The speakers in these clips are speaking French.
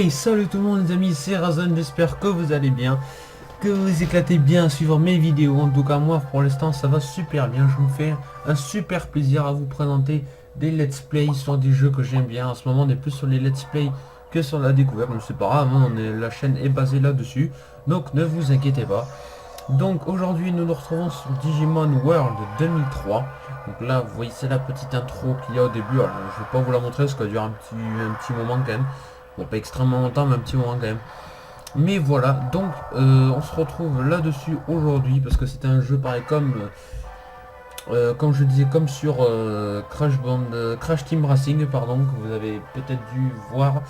Hey, salut tout le monde les amis, c'est Razon, j'espère que vous allez bien, que vous vous éclatez bien à suivre mes vidéos. En tout cas moi pour l'instant ça va super bien, je me fais un super plaisir à vous présenter des let's play sur des jeux que j'aime bien. En ce moment on est plus sur les let's play que sur la découverte, mais c'est pas grave, hein, la chaîne est basée là-dessus, donc ne vous inquiétez pas. Donc aujourd'hui nous nous retrouvons sur Digimon World 2003. Donc là vous voyez c'est la petite intro qu'il y a au début. Alors je vais pas vous la montrer parce qu'elle dure un petit moment quand même. Bon, pas extrêmement longtemps, mais un petit moment quand même. Mais voilà, donc on se retrouve là-dessus aujourd'hui parce que c'est un jeu pareil comme je disais, comme sur Crash Team Racing, pardon, que vous avez peut-être dû voir.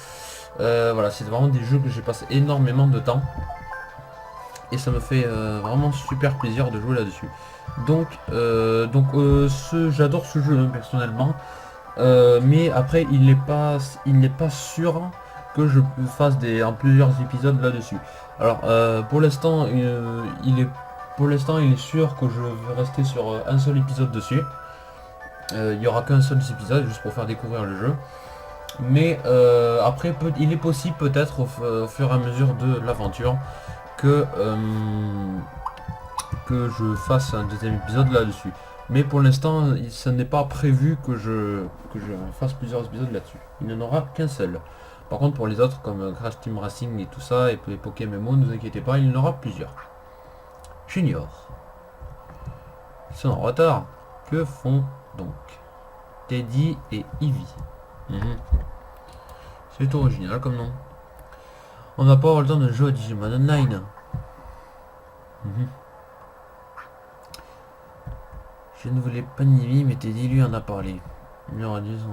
Voilà, c'est vraiment des jeux que j'ai passé énormément de temps. Et ça me fait vraiment super plaisir de jouer là-dessus. Donc, j'adore ce jeu hein, personnellement. Mais après il n'est pas sûr que je fasse en plusieurs épisodes là-dessus. Alors pour l'instant il est sûr que je vais rester sur un seul épisode dessus. Il n'y aura qu'un seul épisode juste pour faire découvrir le jeu. Mais après il est possible peut-être au fur et à mesure de l'aventure que je fasse un deuxième épisode là-dessus. Mais pour l'instant, ça n'est pas prévu que je fasse plusieurs épisodes là-dessus. Il n'y en aura qu'un seul. Par contre, pour les autres, comme Crash Team Racing et tout ça, et les Pokémon, ne vous inquiétez pas, il y en aura plusieurs. Junior. Ils sont en retard. Que font donc Teddy et Eevee? C'est original comme nom. On n'a pas avoir le temps de jouer à Digimon Online. Je ne voulais pas Eevee, mais Teddy lui en a parlé. Il aura dit son...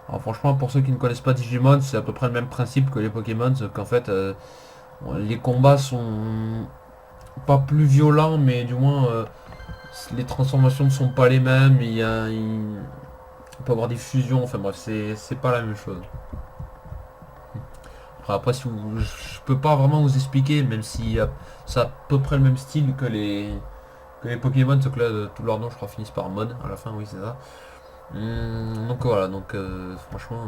Alors franchement, pour ceux qui ne connaissent pas Digimon, c'est à peu près le même principe que les Pokémon, sauf qu'en fait, les combats sont pas plus violents, mais du moins, les transformations ne sont pas les mêmes, on peut avoir des fusions, enfin bref, c'est pas la même chose. Après, si je peux pas vraiment vous expliquer, même si c'est à peu près le même style que les Pokémon, sauf que là, tous leurs noms, je crois, finissent par mode, à la fin, oui, c'est ça. Donc voilà, donc franchement...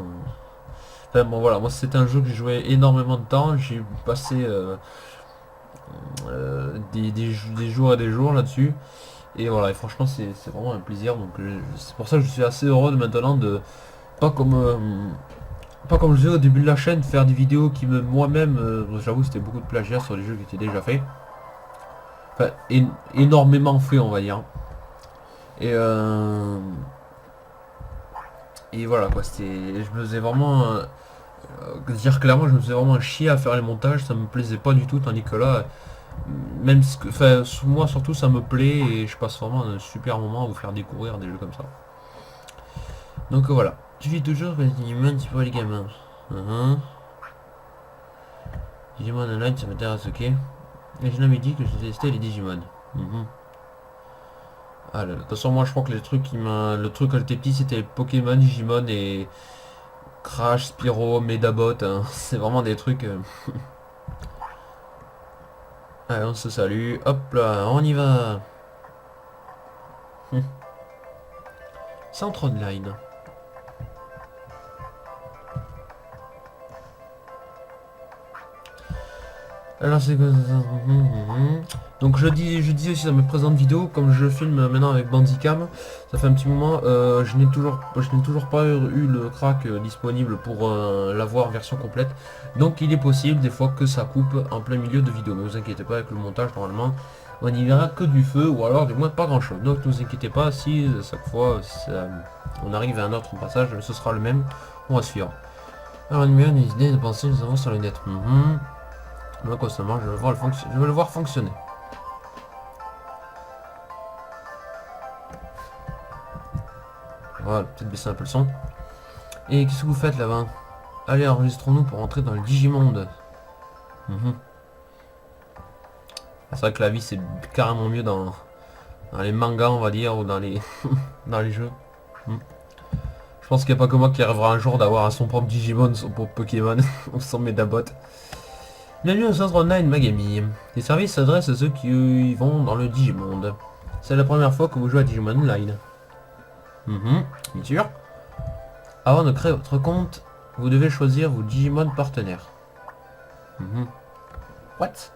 Enfin bon voilà, moi c'est un jeu que j'ai joué énormément de temps, j'ai passé des jours et des jours là-dessus. Et voilà, et franchement c'est vraiment un plaisir, donc c'est pour ça que je suis assez heureux de maintenant de... Pas comme je disais au début de la chaîne, faire des vidéos qui me... Moi-même, j'avoue c'était beaucoup de plagiat sur les jeux qui étaient déjà faits. Enfin, énormément fait on va dire. Et voilà quoi, je me faisais vraiment dire clairement, je me faisais vraiment chier à faire les montages, ça me plaisait pas du tout, tandis que là, même enfin moi surtout ça me plaît et je passe vraiment un super moment à vous faire découvrir des jeux comme ça. Donc voilà, tu vis toujours avec Digimon, c'est pour les gamins. Digimon Online ça m'intéresse, ok. Et je l'avais dit que je testais les Digimon. Ah, de toute façon moi je crois que le truc quand j'étais petit c'était Pokémon, Digimon et Crash, Spyro, Medabot, hein. C'est vraiment des trucs... Allez, on se salue, hop là, on y va. Centre Online. Alors c'est quoi ça? Donc je dis aussi dans mes présentes vidéos, comme je filme maintenant avec Bandicam, ça fait un petit moment, je n'ai toujours pas eu le crack disponible pour l'avoir version complète. Donc il est possible des fois que ça coupe en plein milieu de vidéo. Ne vous inquiétez pas, avec le montage normalement on n'y verra que du feu ou alors du moins pas grand chose. Donc ne vous inquiétez pas, si chaque fois on arrive à un autre passage, ce sera le même, on va suivre. Alors une meilleure idée de penser nous avons sur le net. Donc ça marche, je vais le voir fonctionner. Voilà, peut-être baisser un peu le son. Et qu'est-ce que vous faites là-bas? Allez, enregistrons-nous pour entrer dans le Digimonde. C'est vrai que la vie c'est carrément mieux dans les mangas on va dire, ou dans les dans les jeux. Je pense qu'il n'y a pas que moi qui arrivera un jour d'avoir son propre Digimon, son propre Pokémon, ou son Medabot. Bienvenue au centre online Magami. Les services s'adressent à ceux qui vont dans le Digimonde. C'est la première fois que vous jouez à Digimon Online. Bien sûr. Avant de créer votre compte, Vous devez choisir vos Digimon partenaires. What?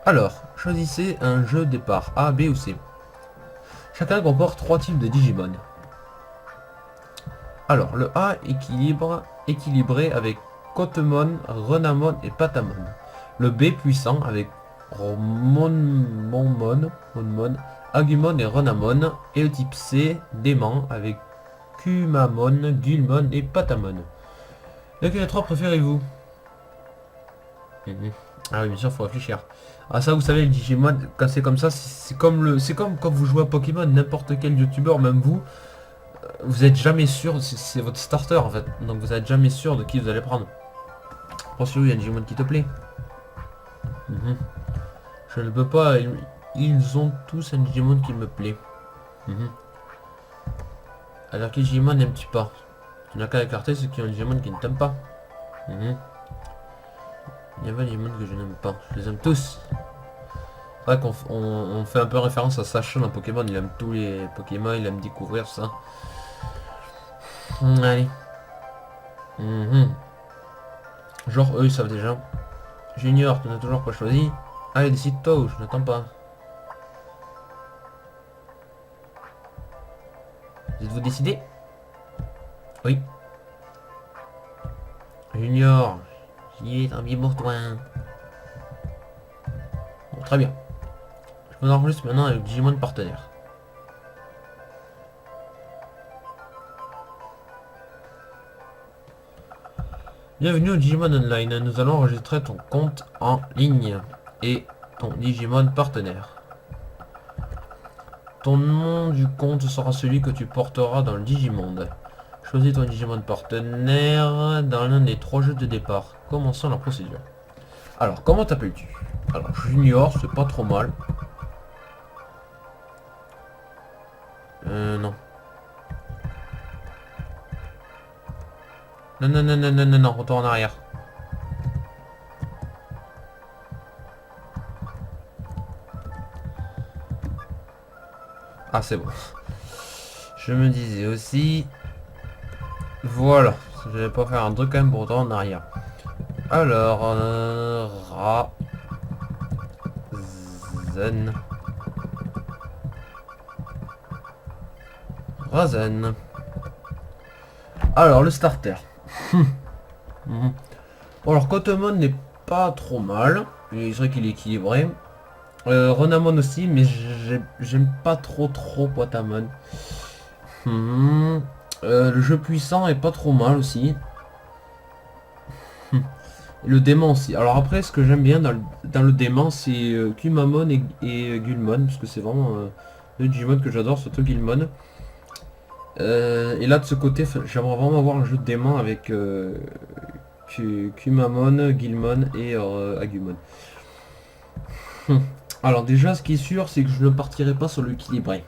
Alors, choisissez un jeu départ A, B ou C. Chacun comporte 3 types de Digimon. Alors, le A équilibré avec Kotemon, Renamon et Patamon. Le B puissant avec Monmon, Agumon et Renamon. Et le type C dément avec Kumamon, Gulmon et Patamon. Lequel des 3 préférez-vous? Ah oui, bien sûr, faut réfléchir. Ah ça, vous savez, le Digimon, quand c'est comme ça, c'est comme quand vous jouez à Pokémon, n'importe quel youtubeur, même vous êtes jamais sûr, c'est votre starter en fait, donc vous êtes jamais sûr de qui vous allez prendre. Pense-lui, il y a un Digimon qui te plaît. Je ne peux pas, ils ont tous un Digimon qui me plaît. Alors quel Digimon n'aimes-tu pas? Tu n'as qu'à écarter ceux qui ont un Digimon qui ne t'aiment pas. Il y a pas des Digimon que je n'aime pas, je les aime tous. C'est vrai qu'on fait un peu référence à Sacha dans Pokémon, il aime tous les Pokémon, il aime découvrir ça. Allez. Genre eux ils savent déjà. Junior, tu n'as toujours pas choisi. Allez, décide-toi ou je n'attends pas. Vous êtes-vous décidé? Oui. Junior. J'y ai, tant pis pour toi. Bon, très bien. Je vous enregistre maintenant avec Digimon partenaire. Bienvenue au Digimon Online, nous allons enregistrer ton compte en ligne et ton Digimon partenaire. Ton nom du compte sera celui que tu porteras dans le Digimonde. Choisis ton Digimon partenaire dans l'un des 3 jeux de départ. Commençons la procédure. Alors, comment t'appelles-tu? Alors, Junior, c'est pas trop mal. Non. Non, retour en arrière. Ah, c'est bon. Je me disais aussi... Voilà. Je vais pas faire un truc quand même pour retourner en arrière. Alors... Razen. Alors, le starter. Bon, alors Kotemon n'est pas trop mal. C'est vrai qu'il est équilibré. Renamon aussi, mais j'aime pas trop Patamon. Le jeu puissant est pas trop mal aussi. Le démon aussi. Alors après, ce que j'aime bien dans le démon, c'est Kumamon et Gulmon, parce que c'est vraiment le Digimon que j'adore, surtout Gulmon. Et là de ce côté, j'aimerais vraiment avoir un jeu de démon avec Kumamon, Gilmon et Agumon. Alors déjà, ce qui est sûr, c'est que je ne partirai pas sur l'équilibré.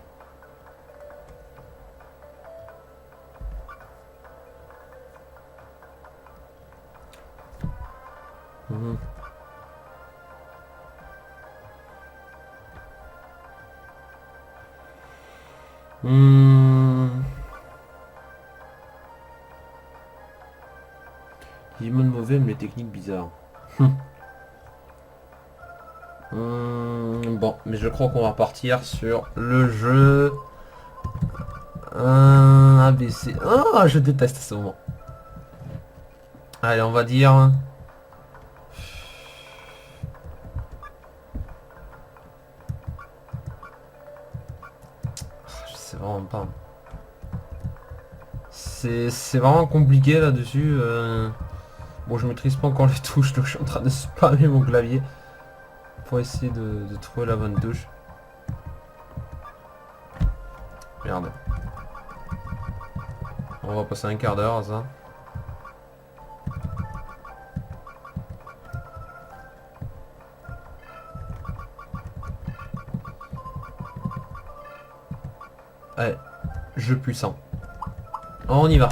Digimon mauvais, mais les techniques bizarres. Bon, mais je crois qu'on va partir sur le jeu ABC. Ah, je déteste ce moment. Allez, on va dire... Je sais vraiment pas. C'est vraiment compliqué là-dessus. Bon, je maîtrise pas encore les touches, donc je suis en train de spammer mon clavier pour essayer de trouver la bonne touche. Merde. On va passer un quart d'heure à ça. Allez, jeu puissant. On y va.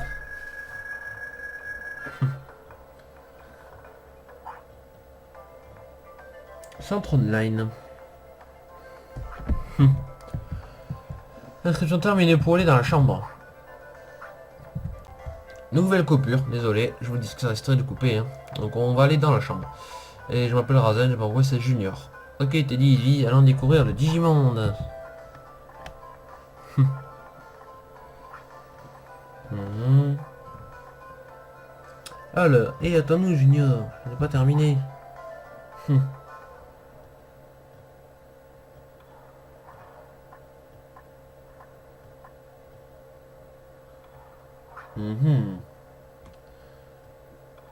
Centre online. Inscription terminée pour aller dans la chambre. Nouvelle coupure, désolé, je vous dis que ça resterait de couper. Hein. Donc on va aller dans la chambre. Et je m'appelle Razen, je m'envoie c'est Junior. Ok, t'es dit Easy, allons découvrir le Digimonde. Mhm. Alors, et attends-nous Junior, je n'ai pas terminé. Mhm.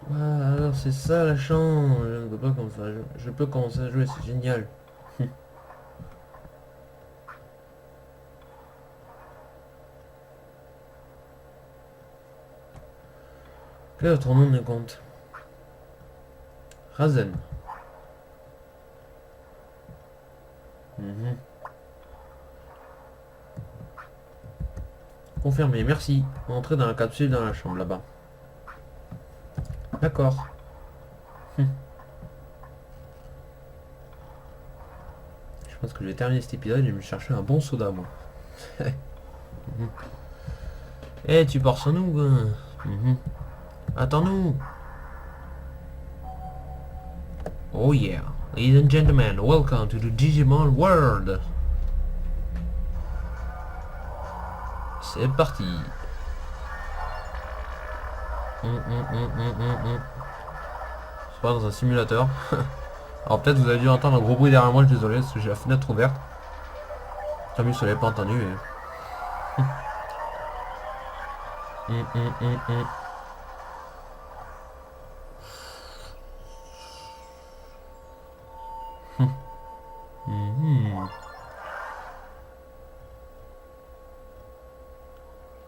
Ah, alors c'est ça la chambre. Je ne peux pas commencer à jouer. Je peux commencer à jouer, c'est génial. Quel est ton nom de compte? Razen. Mhm. Confirmé, merci. Entrez dans la capsule dans la chambre là-bas. D'accord. Je pense que je vais terminer cet épisode et me chercher un bon soda moi. Mhm. Eh, tu pars sans nous hein. Attends-nous. Oh yeah. Ladies and gentlemen, welcome to the Digimon world. C'est parti. C'est pas dans un simulateur. Alors peut-être vous avez dû entendre un gros bruit derrière moi, je suis désolé parce que j'ai la fenêtre ouverte. Tant mieux si vous l'avez pas entendu.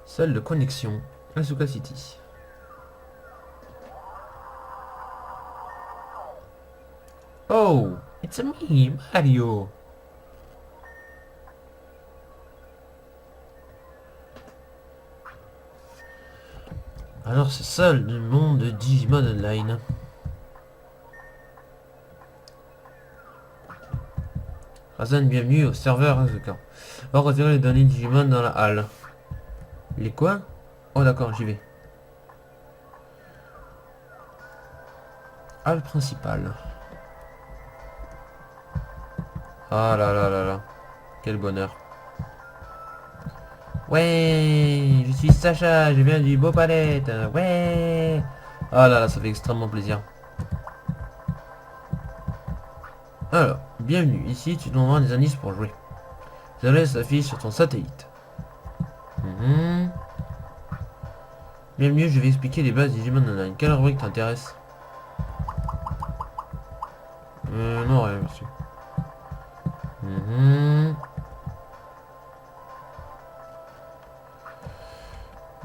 Salle de connexion, Asuka City. Oh, it's me, Mario. Alors c'est ça le monde de Digimon Online. Razen, bienvenue au serveur Asuka. On va retirer les données Digimon dans la halle. Les quoi? Oh d'accord, j'y vais. Halle principale. Ah là là là là. Quel bonheur. Ouais, je suis Sacha, je viens du Beau Palette. Ouais. Ah là là, ça fait extrêmement plaisir. Alors, bienvenue. Ici, tu demanderas des indices pour jouer. Désolé, ça s'affiche sur ton satellite. Bienvenue, je vais expliquer les bases Digimon Online. Quelle rubrique t'intéresse? Non, rien, monsieur.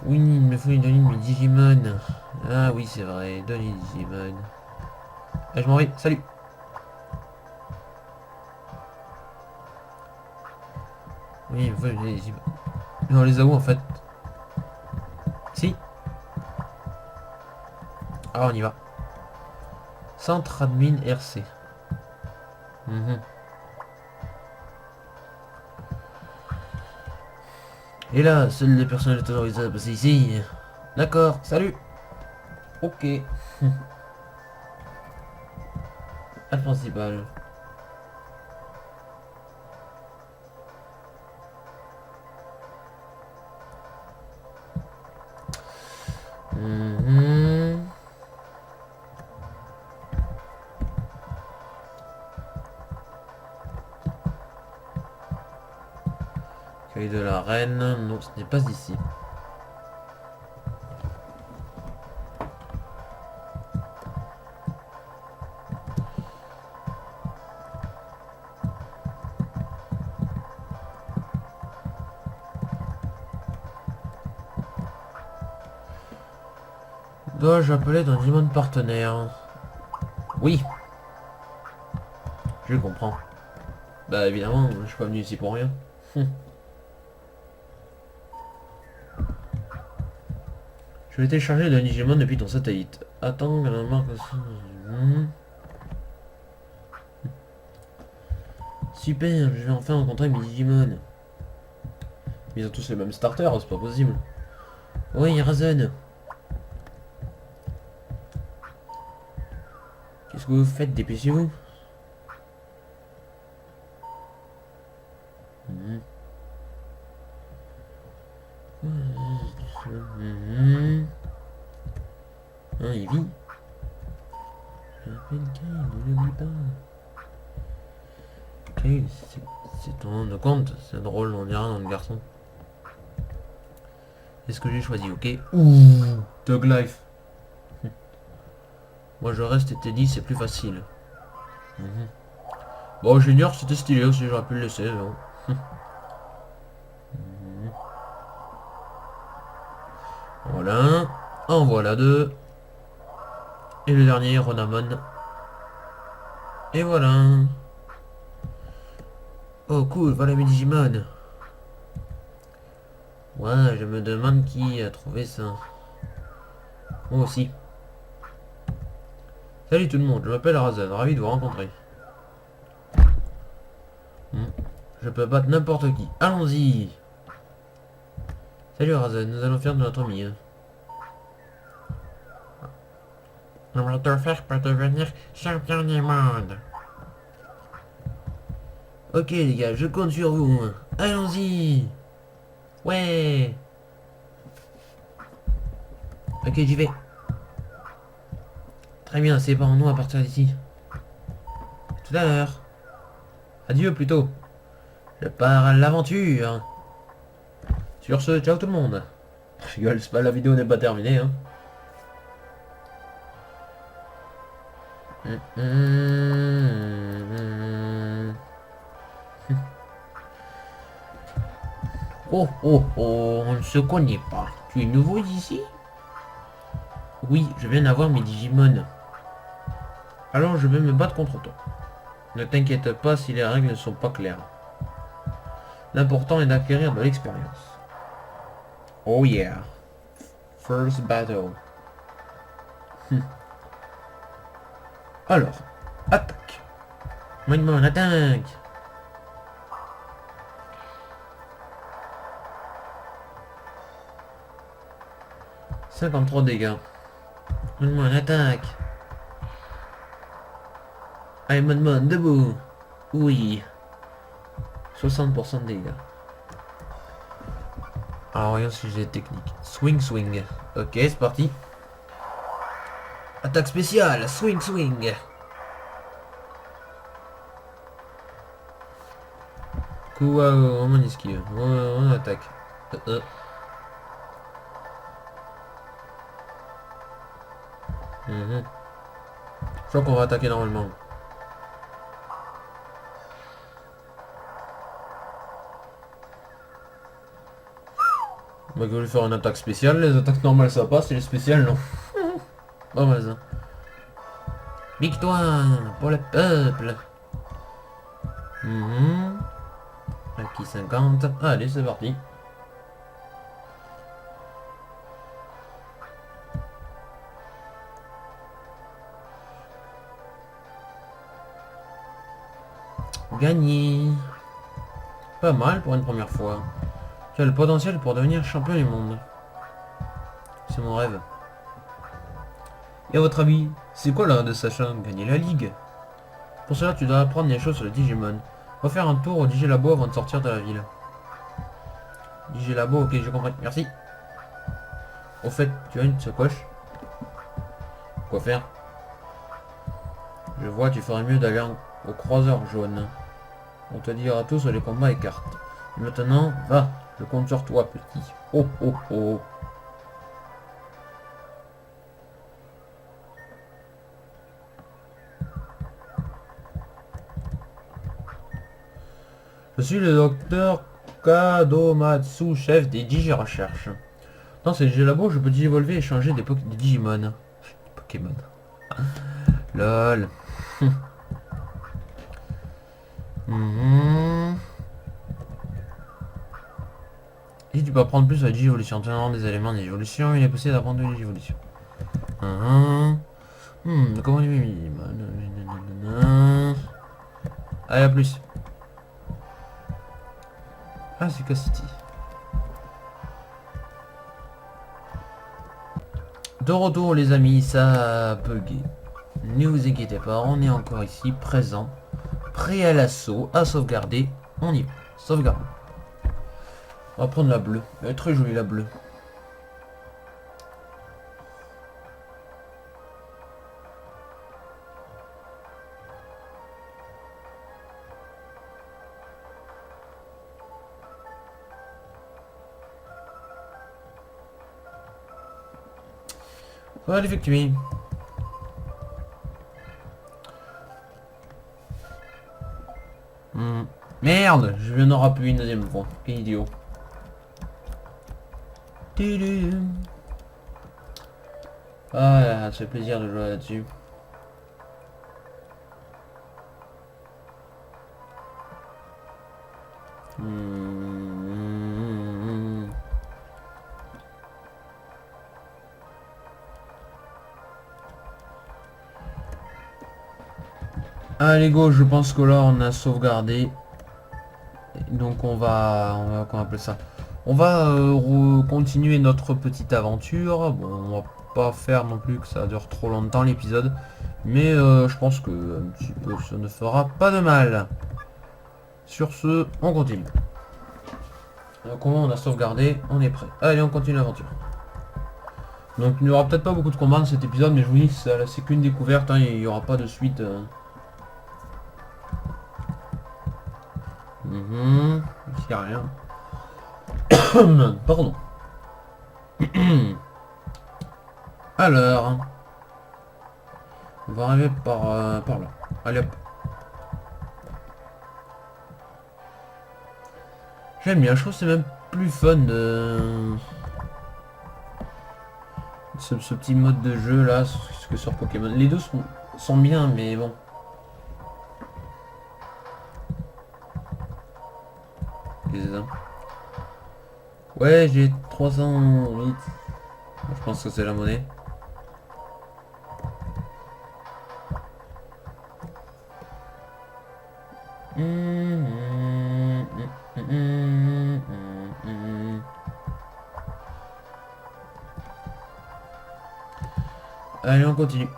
Oui, il me faut une donnée de mes Digimon. Ah oui, c'est vrai, donner Digimon. Ah, je m'en vais, salut. Oui, il me faut les Digimon. Mais on les a où en fait? Si. Ah, on y va. Centre admin RC. Et là, seules les personnes autorisées à passer ici. D'accord, salut. Ok. À principal. Cueil de la reine. Non, ce n'est pas ici. Dois-je appeler d'un Digimon partenaire? Oui. Je comprends. Bah évidemment, je suis pas venu ici pour rien. Je vais télécharger le Digimon depuis ton satellite. Attends que la marque... Super, je vais enfin rencontrer mes Digimon. Ils ont tous les mêmes starters, c'est pas possible. Oui, Razen. Qu'est-ce que vous faites? Dépêchez-vous. Mhm. Ah, il vit. J'appelle Kyle, ne l'oublie pas. Kyle, c'est ton nom de compte. C'est drôle, on dirait un nom de garçon. C'est ce que j'ai choisi, ok? Ouh, Dog Life. Moi je reste et Teddy, c'est plus facile. Bon, Junior, c'était stylé aussi, j'aurais pu le laisser. Voilà. En voilà deux. Et le dernier, Ronamon. Et voilà. Oh cool, voilà mes Digimon. Ouais, je me demande qui a trouvé ça. Moi aussi. Salut tout le monde, je m'appelle Razen, ravi de vous rencontrer. Je peux battre n'importe qui. Allons-y. Salut Razen, nous allons faire de notre mieux. On va tout faire pour devenir champion du monde. Ok les gars, je compte sur vous. Allons-y. Ouais. Ok, j'y vais. Très bien, c'est bon, nous à partir d'ici. Tout à l'heure. Adieu plutôt. Je pars à l'aventure. Sur ce, ciao tout le monde. Je rigole, c'est pas, la vidéo n'est pas terminée, hein. Oh oh oh, on ne se connaît pas. Tu es nouveau ici? Oui, je viens d'avoir mes Digimon. Alors je vais me battre contre toi. Ne t'inquiète pas si les règles ne sont pas claires. L'important est d'acquérir de l'expérience. Oh yeah. First battle. Alors, attaque. Mon attaque. « 53 dégâts. Mon attaque. Allez, Mon, debout. Oui. 60% de dégâts. Alors, regarde si j'ai des techniques. Swing, swing. Ok, c'est parti. Attaque spéciale. Swing, swing. Coup, on esquive. On attaque. Je crois qu'on va attaquer normalement. On va voulu faire une attaque spéciale, les attaques normales ça passe et les spéciales non. Bon vas-y. Victoire pour le peuple. Acquis 50. Allez c'est parti. Gagné. Pas mal pour une première fois. Tu as le potentiel pour devenir champion du monde. C'est mon rêve. Et à votre avis, c'est quoi là de Sacha? Gagner la ligue? Pour cela, tu dois apprendre des choses sur le Digimon. Va faire un tour au Digilabo avant de sortir de la ville. Digilabo, ok, j'ai compris. Merci. Au fait, tu as une sacoche? Quoi faire? Je vois, tu ferais mieux d'aller au croiseur jaune. On te dira tout sur les combats et cartes. Et maintenant, va, je compte sur toi, petit. Oh, oh, oh. Je suis le docteur Kadomatsu, chef des Digi-Recherches. Dans ces Digilabo, je peux digivolver et changer des Digimon. Pokémon. Lol. Et tu peux apprendre plus à la Digivolution. Tenant des éléments d'évolution, il est possible d'apprendre de Digivolution. Comment il allez, à plus. Ah, c'est Cassidy. De retour, les amis, ça a bugué. Ne vous inquiétez pas, on est encore ici, présent, prêt à l'assaut, à sauvegarder. On y va. Sauvegarde. On va prendre la bleue. Elle est très jolie la bleue. On va l'effectuer. Merde, je viens d'en rappeler une deuxième fois. Quel idiot. Ah là, ça fait plaisir de jouer là-dessus. Allez go, je pense que là on a sauvegardé. Donc on va comment appeler ça? On va continuer notre petite aventure. Bon, on va pas faire non plus que ça dure trop longtemps l'épisode. Mais je pense que un petit peu ça ne fera pas de mal. Sur ce, on continue. Donc on a sauvegardé, on est prêt. Allez, on continue l'aventure. Donc il n'y aura peut-être pas beaucoup de combats dans cet épisode, mais je vous dis, c'est qu'une découverte, hein, il n'y aura pas de suite. Ici y a rien. Pardon. Alors, on va arriver par là. Allez hop. J'aime bien, je trouve que c'est même plus fun de ce petit mode de jeu là que sur Pokémon. Les deux sont bien, mais bon. Qu'est-ce que c'est ça? Ouais, j'ai 308. Je pense que c'est la monnaie. Allez, on continue.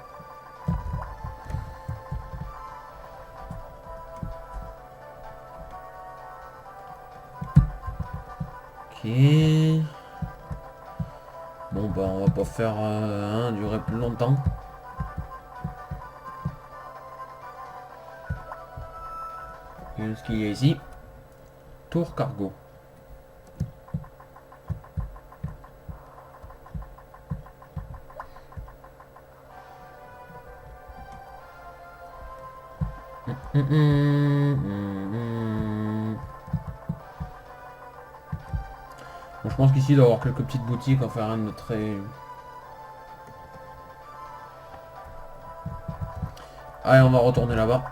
Ok. Bon bah on va pas faire durer plus longtemps. Qu'est-ce qu'il y a ici? Tour cargo. Bon, je pense qu'ici il doit y avoir quelques petites boutiques, enfin rien de très... Allez, on va retourner là-bas.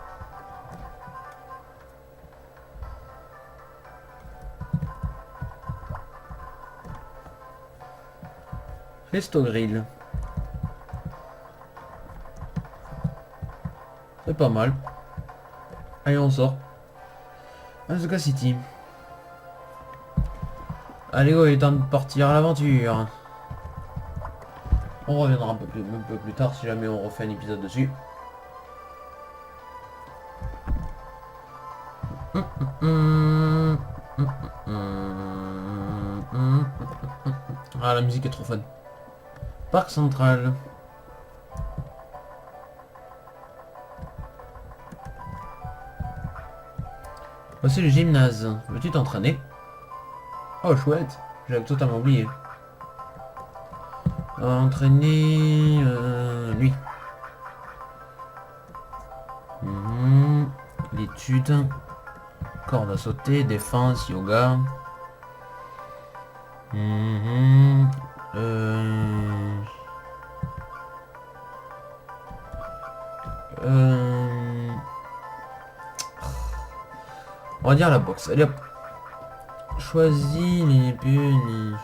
Resto Grill. C'est pas mal. Allez, on sort. Asuka City. Allez go, il est temps de partir à l'aventure. On reviendra un peu plus tard si jamais on refait un épisode dessus. Ah, la musique est trop fun. Parc central. Voici le gymnase. Veux-tu t'entraîner? Oh chouette, j'avais totalement oublié. Entraîner lui. L'étude. Corde à sauter, défense, yoga. On va dire la boxe. Allez hop. Choisis les buts.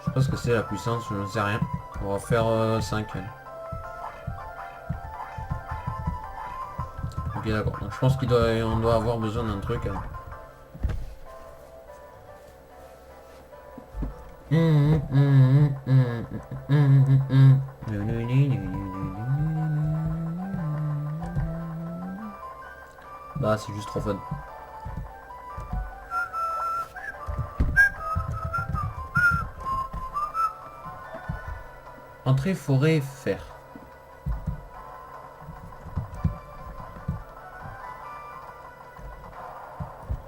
Je sais pas ce que c'est la puissance, je ne sais rien. On va faire 5. Ok d'accord. Je pense qu'on doit avoir besoin d'un truc. Bah c'est juste trop fun. Entrée forêt fer.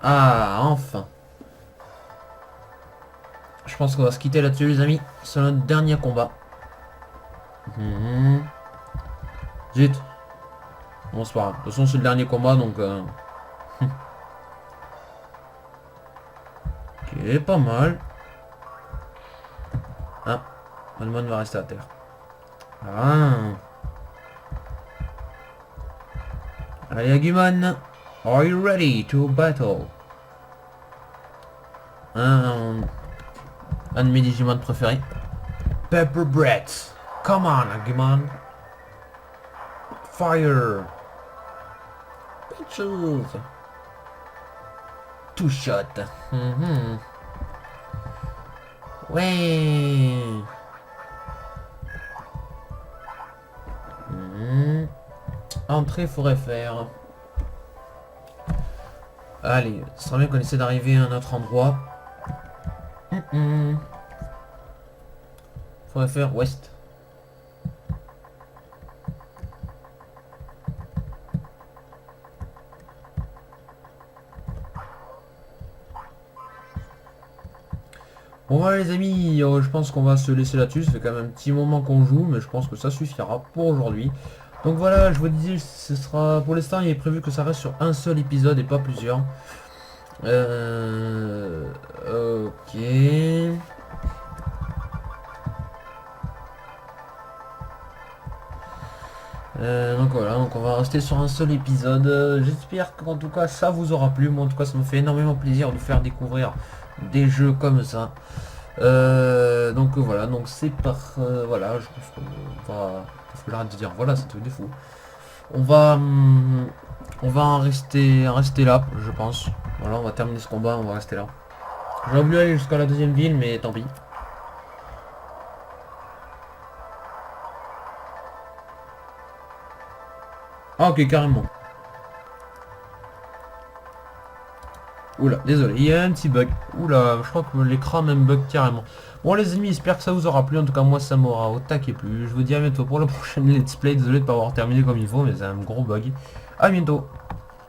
Ah, enfin. Je pense qu'on va se quitter là-dessus les amis. C'est notre dernier combat. Zut. Bon c'est pas grave. De toute façon c'est le dernier combat donc... Ok, pas mal. Ah, Manmon va rester à terre. Ah. Allez Agumon, are you ready to battle? Un de mes Digimon préférés. Pepper Breath. Come on Agumon. Fire. Bitches. Two shot. Ouais. Entrée forêt faire. Allez, ce serait bien qu'on essaie d'arriver à un autre endroit. Forêt faire ouest. Bon voilà les amis, je pense qu'on va se laisser là-dessus. Ça fait quand même un petit moment qu'on joue, mais je pense que ça suffira pour aujourd'hui. Donc voilà, je vous disais, ce sera pour l'instant il est prévu que ça reste sur un seul épisode et pas plusieurs. Ok. Donc voilà, donc on va rester sur un seul épisode. J'espère qu'en tout cas ça vous aura plu. Moi en tout cas ça me fait énormément plaisir de vous faire découvrir des jeux comme ça. Donc voilà, donc c'est par... voilà, je pense qu'on va... Faut que j'arrête de dire voilà, c'est un truc de fou. On va en rester là, je pense. Voilà, on va terminer ce combat, on va rester là. J'aurais voulu aller jusqu'à la deuxième ville, mais tant pis. Ah ok, carrément. Oula, désolé, il y a un petit bug. Oula, je crois que l'écran même bug carrément. Bon les amis, j'espère que ça vous aura plu. En tout cas, moi ça m'aura au taquet plu. Je vous dis à bientôt pour le prochain let's play. Désolé de ne pas avoir terminé comme il faut, mais c'est un gros bug. À bientôt.